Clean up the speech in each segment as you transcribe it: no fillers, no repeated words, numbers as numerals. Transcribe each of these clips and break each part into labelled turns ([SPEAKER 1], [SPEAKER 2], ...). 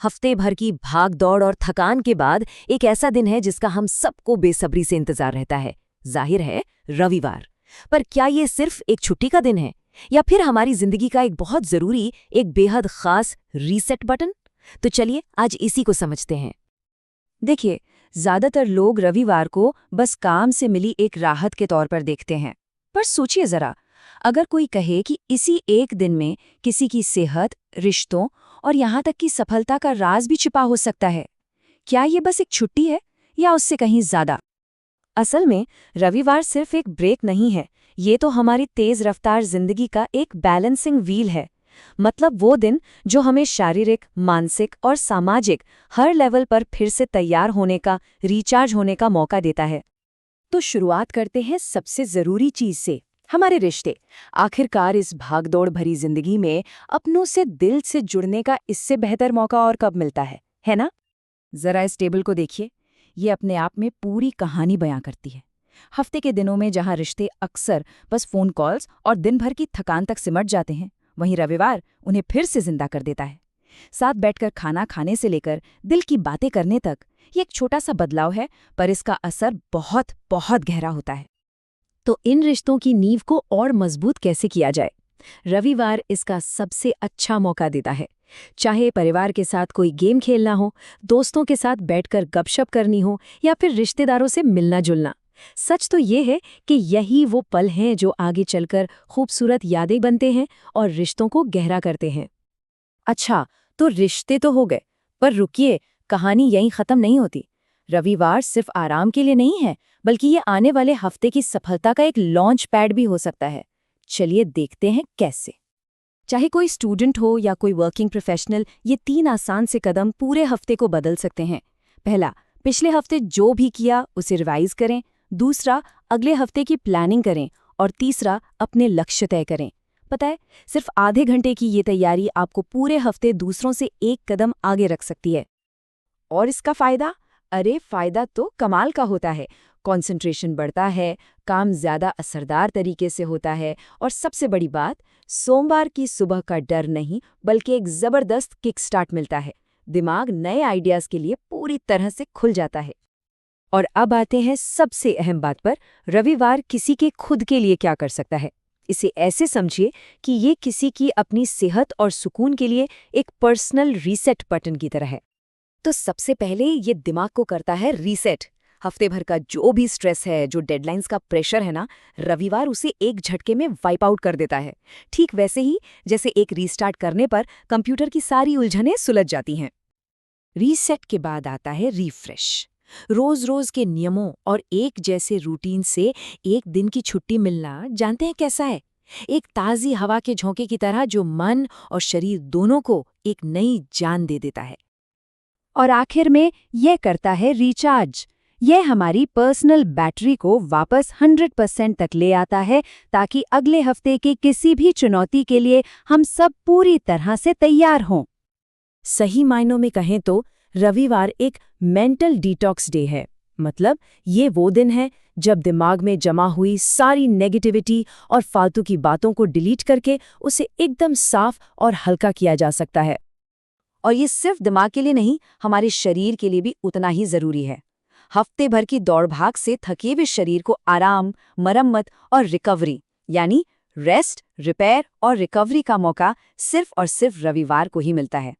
[SPEAKER 1] हफ्ते भर की भाग दौड़ और थकान के बाद एक ऐसा दिन है जिसका हम सबको बेसब्री से इंतजार रहता है। जाहिर है, रविवार। पर क्या ये सिर्फ एक छुट्टी का दिन है या फिर हमारी जिंदगी का एक बहुत जरूरी, एक बेहद खास रीसेट बटन? तो चलिए आज इसी को समझते हैं।
[SPEAKER 2] देखिए, ज्यादातर लोग रविवार को बस काम से मिली एक राहत के तौर पर देखते हैं। पर सोचिए जरा, अगर कोई कहे कि इसी एक दिन में किसी की सेहत, रिश्तों और यहाँ तक कि सफलता का राज भी छिपा हो सकता है, क्या ये बस एक छुट्टी है या उससे कहीं ज्यादा? असल में रविवार सिर्फ एक ब्रेक नहीं है, ये तो हमारी तेज रफ्तार जिंदगी का एक बैलेंसिंग व्हील है। मतलब वो दिन जो हमें शारीरिक, मानसिक और सामाजिक हर लेवल पर फिर से तैयार होने का, रिचार्ज होने का मौका देता है। तो शुरुआत करते हैं सबसे जरूरी चीज से, हमारे रिश्ते। आखिरकार इस भागदौड़ भरी जिंदगी में अपनों से दिल से जुड़ने का इससे बेहतर मौका और कब मिलता है ना? जरा इस टेबल को देखिए, ये अपने आप में पूरी कहानी बयां करती है। हफ्ते के दिनों में जहां रिश्ते अक्सर बस फोन कॉल्स और दिन भर की थकान तक सिमट जाते हैं, वहीं रविवार उन्हें फिर से जिंदा कर देता है। साथ बैठकर खाना खाने से लेकर दिल की बातें करने तक ये एक छोटा सा बदलाव है, पर इसका असर बहुत बहुत गहरा होता है। तो इन रिश्तों की नींव को और मजबूत कैसे किया जाए? रविवार इसका सबसे अच्छा मौका देता है। चाहे परिवार के साथ कोई गेम खेलना हो, दोस्तों के साथ बैठकर गपशप करनी हो या फिर रिश्तेदारों से मिलना जुलना, सच तो ये है कि यही वो पल हैं जो आगे चलकर खूबसूरत यादें बनते हैं और रिश्तों को गहरा करते हैं। अच्छा, तो रिश्ते तो हो गए, पर रुकिए, कहानी यहीं खत्म नहीं होती। रविवार सिर्फ आराम के लिए नहीं है, बल्कि ये आने वाले हफ्ते की सफलता का एक लॉन्च पैड भी हो सकता है। चलिए देखते हैं कैसे। चाहे कोई स्टूडेंट हो या कोई वर्किंग प्रोफेशनल, ये 3 आसान से कदम पूरे हफ्ते को बदल सकते हैं। पहला, पिछले हफ्ते जो भी किया उसे रिवाइज करें। दूसरा, अगले हफ्ते की प्लानिंग करें। और तीसरा, अपने लक्ष्य तय करें। पता है, सिर्फ आधे घंटे की ये तैयारी आपको पूरे हफ्ते दूसरों से एक कदम आगे रख सकती है। और इसका फायदा? अरे फायदा तो कमाल का होता है। कंसंट्रेशन बढ़ता है, काम ज्यादा असरदार तरीके से होता है और सबसे बड़ी बात, सोमवार की सुबह का डर नहीं बल्कि एक जबरदस्त किक स्टार्ट मिलता है। दिमाग नए आइडियाज के लिए पूरी तरह से खुल जाता है। और अब आते हैं सबसे अहम बात पर, रविवार किसी के खुद के लिए क्या कर सकता है। इसे ऐसे समझिए कि ये किसी की अपनी सेहत और सुकून के लिए एक पर्सनल रीसेट बटन की तरह है। तो सबसे पहले ये दिमाग को करता है रीसेट। हफ्ते भर का जो भी स्ट्रेस है, जो डेडलाइंस का प्रेशर है ना, रविवार उसे एक झटके में वाइप आउट कर देता है। ठीक वैसे ही जैसे एक रीस्टार्ट करने पर कंप्यूटर की सारी उलझनें सुलझ जाती हैं। रीसेट के बाद आता है रीफ्रेश। रोज रोज के नियमों और एक जैसे रूटीन से एक दिन की छुट्टी मिलना, जानते हैं कैसा है? एक ताज़ी हवा के झोंके की तरह जो मन और शरीर दोनों को एक नई जान दे देता है। और आखिर में यह करता है रिचार्ज। यह हमारी पर्सनल बैटरी को वापस 100% तक ले आता है, ताकि अगले हफ्ते की किसी भी चुनौती के लिए हम सब पूरी तरह से तैयार हों। सही मायनों में कहें तो रविवार एक मेंटल डिटॉक्स डे है। मतलब ये वो दिन है जब दिमाग में जमा हुई सारी नेगेटिविटी और फालतू की बातों को डिलीट करके उसे एकदम साफ और हल्का किया जा सकता है। और ये सिर्फ दिमाग के लिए नहीं, हमारे शरीर के लिए भी उतना ही जरूरी है। हफ्ते भर की दौड़-भाग से थके हुए शरीर को आराम, मरम्मत और रिकवरी, यानी रेस्ट, रिपेयर और रिकवरी का मौका सिर्फ और सिर्फ रविवार को ही मिलता है।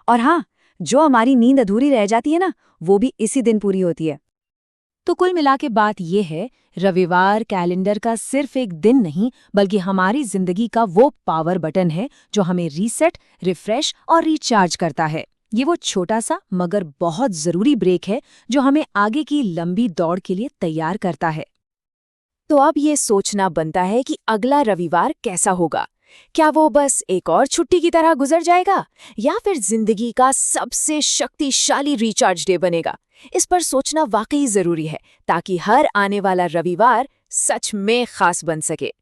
[SPEAKER 2] और हाँ, जो हमारी नींद अधूरी रह जाती है ना, वो भी इसी दिन पूरी होती है। तो कुल मिला के बात ये है, रविवार कैलेंडर का सिर्फ एक दिन नहीं, बल्कि हमारी जिंदगी का वो पावर बटन है जो हमें रीसेट, रिफ्रेश और रिचार्ज करता है। ये वो छोटा सा मगर बहुत जरूरी ब्रेक है जो हमें आगे की लंबी दौड़ के लिए तैयार करता है। तो अब ये सोचना बनता है कि अगला रविवार कैसा होगा। क्या वो बस एक और छुट्टी की तरह गुजर जाएगा या फिर जिंदगी का सबसे शक्तिशाली रिचार्ज डे बनेगा? इस पर सोचना वाकई जरूरी है, ताकि हर आने वाला रविवार सच में खास बन सके।